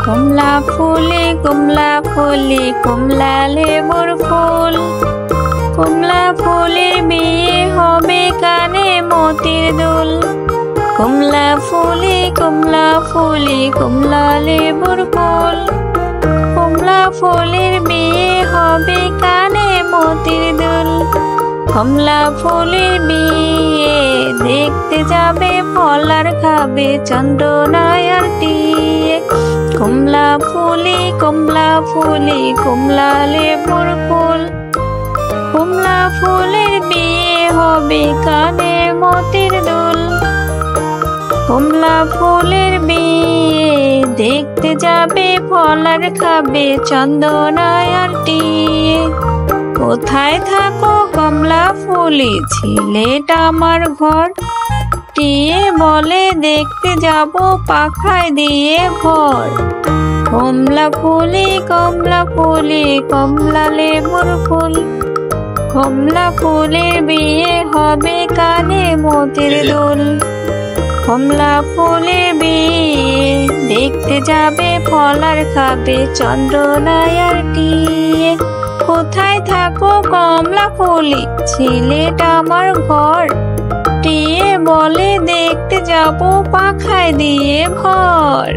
কমলা ফুলে কমলা ফুলে কমলা লেবুর ফুল। কমলা ফুলের বিয়ে হবে কানে মতির দুল। কমলা ফুলে কমলা ফুলে কমলা লেবুর ফুল। কমলা ফুলের বিয়ে হবে কানে মতির দুল। কমলা ফুলের বিয়ে দেখতে যাবে ফল আর খাবে চন্দ্রনায়ার টিয়ে। কমলা ফুলে কমলা ফুলে কমলা লেবুর ফুল। কমলা ফুলের বিয়ে হবে কানে মতির দুল। কমলা ফুলের বিয়ে দেখতে যাবে ফল আর খাবে চন্দনায়ার টিয়ে। কোথায় থাকো কমলা ফুলে ছেলেটা আমার ঘর। টিয়ে বলে দেখতে যাব পাখায় দিয়ে ভর। কমলা ফুলে কমলা ফুলে কমলা লেবুর ফুল। কমলা ফুলের বিয়ে হবে কানে মতির দুল। কমলা ফুলের বিয়ে দেখতে যাবে ফল আর খাবে চন্দ্রনায়ার টিয়ে। কোথায় থাকো কমলা ফুলে ছেলেটা আমার ঘর। টিয়ে বলে দেখতে যাব পাখায় দিয়ে ভর।